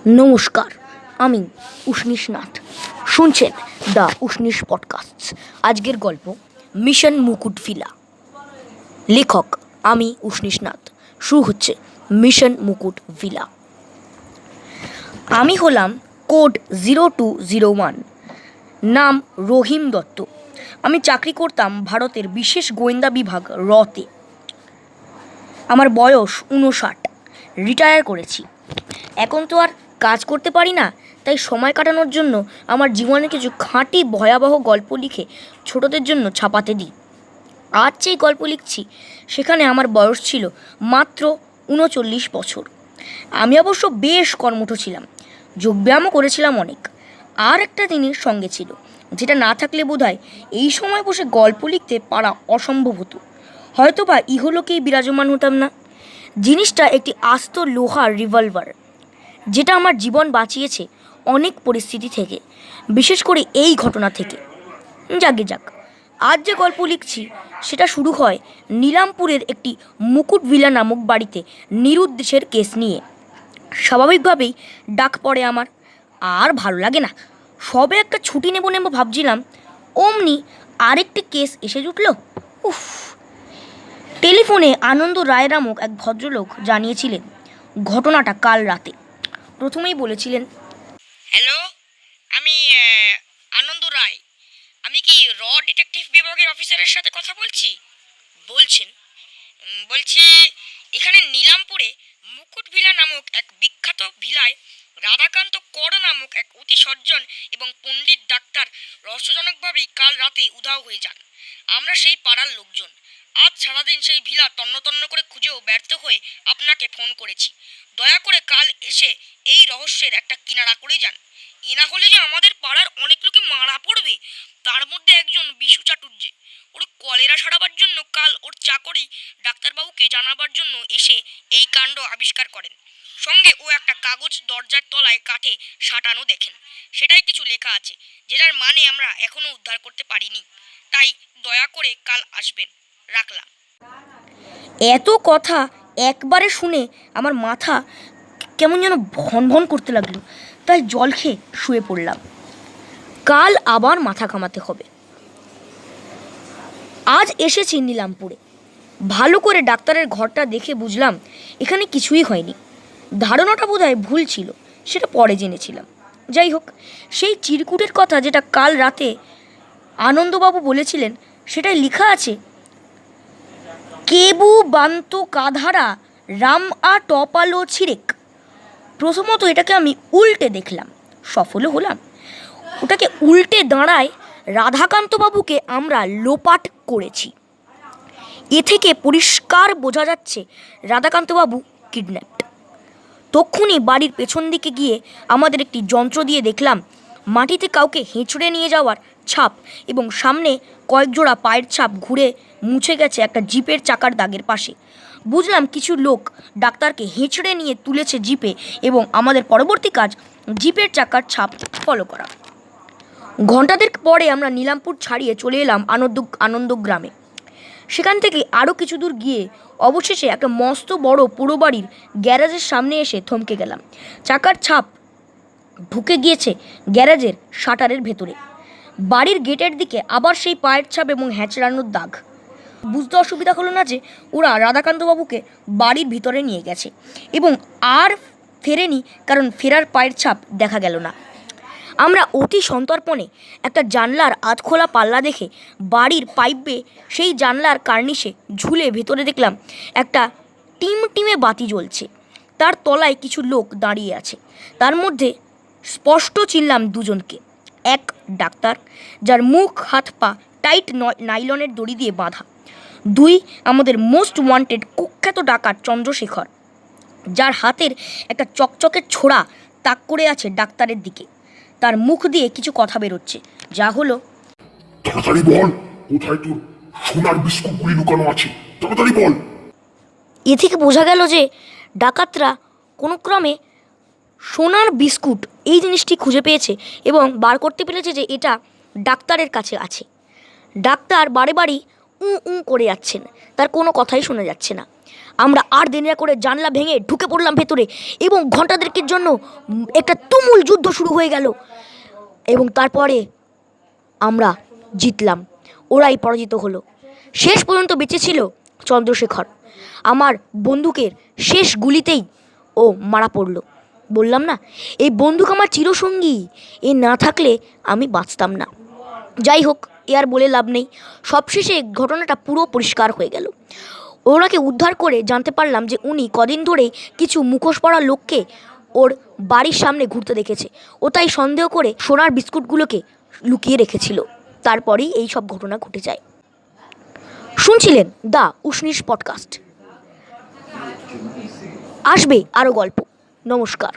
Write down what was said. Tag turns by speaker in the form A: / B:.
A: নমস্কার, আমি উষ্ণীশ নাথ। শুনছেন দ্য উষ্ণীশ পডকাস্ট। আজকের গল্প মিশন মুকুট ভিলা। লেখক আমি উষ্ণীশ নাথ। শুরু হচ্ছে মিশন মুকুট ভিলা। আমি হলাম কোড 0201, নাম রহিম দত্ত। আমি চাকরি করতাম ভারতের বিশেষ গোয়েন্দা বিভাগ রতে। আমার বয়স 59, রিটায়ার করেছি। এখন তো আর কাজ করতে পারি না, তাই সময় কাটানোর জন্য আমার জীবনে কিছু খাঁটি ভয়াবহ গল্প লিখে ছোটদের জন্য ছাপাতে দিই। আজ যেই গল্প লিখছি সেখানে আমার বয়স ছিল মাত্র 39 বছর। আমি অবশ্য বেশ কর্মঠ ছিলাম, যোগব্যায়ামও করেছিলাম অনেক। আর একটা জিনিস সঙ্গে ছিল, যেটা না থাকলে বোধহয় এই সময় বসে গল্প লিখতে পারা অসম্ভব হতো। হয়তোবা ইহলোকেই বিরাজমান হতাম না। জিনিসটা একটি আস্ত লোহার রিভলভার, যেটা আমার জীবন বাঁচিয়েছে অনেক পরিস্থিতি থেকে, বিশেষ করে এই ঘটনা থেকে। যাক, আজ যে গল্প লিখছি সেটা শুরু হয় নীলামপুরের একটি মুকুট ভিলা নামক বাড়িতে নিরুদ্দেশের কেস নিয়ে। স্বাভাবিকভাবেই ডাক পড়ে আমার। আর ভালো লাগে না, সবে একটা ছুটি নেব ভাবছিলাম, অমনি আরেকটি কেস এসে জুটল। উফ! টেলিফোনে আনন্দ রায় নামক এক ভদ্রলোক জানিয়েছিলেন ঘটনাটা কাল রাতে। প্রথমেই বলেছিলেন, হ্যালো, আমি আনন্দ রায়। আমি কি র ডিটেকটিভ বিভাগের অফিসারের সাথে কথা বলছি? বলছি, এখানে নীলামপুরে মুকুট ভিলা নামক এক বিখ্যাত ভিলায় রাধাকান্ত কর নামক এক অতি সজ্জন এবং পণ্ডিত ডাক্তার রহস্যজনকভাবেই কাল রাতে উধাও হয়ে যান। আমরা সেই পাড়ার লোকজন আজ সারাদিন সেই ভিলা তন্ন তন্ন করে খুঁজেও ব্যর্থ হয়ে আপনাকে ফোন করেছি। দয়া করে কাল এসে এই রহস্যের একটা কিনারা করে যান। এ না হলে যে আমাদের পাড়ার অনেক লোকে মারা পড়বে, তার মধ্যে একজন বিশু চাটুর্যে। ওর কলেরা সারাবার জন্য কাল ওর চাকরি ডাক্তারবাবুকে জানাবার জন্য এসে এই কাণ্ড আবিষ্কার করেন। সঙ্গে ও একটা কাগজ দরজার তলায় কাঠে সাঁটানো দেখেন। সেটাই কিছু লেখা আছে, যেটার মানে আমরা এখনো উদ্ধার করতে পারিনি। তাই দয়া করে কাল আসবেন। রাখলাম। এত কথা একবারে শুনে আমার মাথা কেমন যেন ভন ভন করতে লাগলো, তাই জল খেয়ে শুয়ে পড়লাম। কাল আবার মাথা ঘামাতে হবে। আজ এসেছি নীলামপুরে। ভালো করে ডাক্তারের ঘরটা দেখে বুঝলাম এখানে কিছুই হয়নি। ধারণাটা বোধহয় ভুল ছিল, সেটা পরে জেনেছিলাম। যাই হোক, সেই চিরকুটের কথা যেটা কাল রাতে আনন্দবাবু বলেছিলেন, সেটাই লেখা আছে, কেবু বান্ত কাধারা রাম আ টপালো ছিরেক। প্রথমত এটাকে আমি উল্টে দেখলাম, সফলও হলাম। ওটাকে উল্টে দাঁড়ায় রাধাকান্তবাবুকে আমরা লোপাট করেছি। এ থেকে পরিষ্কার বোঝা যাচ্ছে রাধাকান্তবাবু কিডন্যাপড। তক্ষুনি বাড়ির পেছন দিকে গিয়ে আমাদের একটি যন্ত্র দিয়ে দেখলাম মাটিতে কাউকে হেঁচড়ে নিয়ে যাওয়ার ছাপ এবং সামনে কয়েক জোড়া পায়ের ছাপ ঘুরে মুছে গেছে একটা জিপের চাকার দাগের পাশে। বুঝলাম কিছু লোক ডাক্তারকে হেঁচড়ে নিয়ে তুলেছে জিপে, এবং আমাদের পরবর্তী কাজ জিপের চাকার ছাপ ফলো করা। ঘণ্টাদের পরে আমরা নীলামপুর ছাড়িয়ে চলে এলাম আনন্দগ্রামে। সেখান থেকে আরও কিছু দূর গিয়ে অবশেষে একটা মস্ত বড় পুরো বাড়ির গ্যারেজের সামনে এসে থমকে গেলাম। চাকার ছাপ ঢুকে গিয়েছে গ্যারেজের শাটারের ভেতরে। বাড়ির গেটের দিকে আবার সেই পায়ের ছাপ এবং হ্যাঁচড়ানোর দাগ। বুঝতে অসুবিধা হলো না যে ওরা রাধাকান্তবাবুকে বাড়ির ভিতরে নিয়ে গেছে এবং আর ফেরেনি, কারণ ফেরার পায়ের ছাপ দেখা গেল না। আমরা অতি সন্তর্পণে একটা জানলার আধখোলা পাল্লা দেখে বাড়ির পাইপে সেই জানলার কার্নিশে ঝুলে ভেতরে দেখলাম একটা টিমটিমে বাতি জ্বলছে। তার তলায় কিছু লোক দাঁড়িয়ে আছে। তার মধ্যে স্পষ্ট চিনলাম দুজনকে। এক ডাক্তার, যার মুখ হাত পা টাইট নাইলনের দড়ি দিয়ে বাঁধা। দুই আমাদের মোস্ট ওয়ান্টেড কুখ্যাত ডাকাত চন্দ্রশেখর, যার হাতের একটা চকচকের ছোড়া তাক করে আছে ডাক্তারের দিকে। তার মুখ দিয়ে কিছু কথা বেরোচ্ছে, যা হলো,
B: তাড়াতাড়ি বল, কোথায় তোর সোনার বিস্কুটগুলি লুকানো আছে, তাড়াতাড়ি বল।
A: এ থেকে বোঝা গেল যে ডাকাতরা কোনো ক্রমে সোনার বিস্কুট এই জিনিসটি খুঁজে পেয়েছে এবং বার করতে পেরেছে যে এটা ডাক্তারের কাছে আছে। ডাক্তার বারে বারে করে যাচ্ছেন, তার কোনো কথাই শোনা যাচ্ছে না। আমরা আর দেরি না করে জানলা ভেঙে ঢুকে পড়লাম ভেতরে এবং ঘন্টা দেড়েকের জন্য একটা তুমুল যুদ্ধ শুরু হয়ে গেল এবং তারপরে আমরা জিতলাম, ওরাই পরাজিত হলো। শেষ পর্যন্ত বেঁচে ছিল চন্দ্রশেখর। আমার বন্দুকের শেষ গুলিতেই ও মারা পড়ল। বললাম না, এই বন্দুক আমার চিরসঙ্গী, এ না থাকলে আমি বাঁচতাম না। যাই হোক, এ আর বলে লাভ নেই। সবশেষে ঘটনাটা পুরো পরিষ্কার হয়ে গেল। ওনাকে উদ্ধার করে জানতে পারলাম যে উনি কদিন ধরেই কিছু মুখোশ পরা লোককে ওর বাড়ির সামনে ঘুরতে দেখেছে। ও তাই সন্দেহ করে সোনার বিস্কুটগুলোকে লুকিয়ে রেখেছিল। তারপরেই এই সব ঘটনা ঘটে যায়। শুনছিলেন দ্য উষ্ণিস পডকাস্ট। আসবে আরও গল্প। নমস্কার।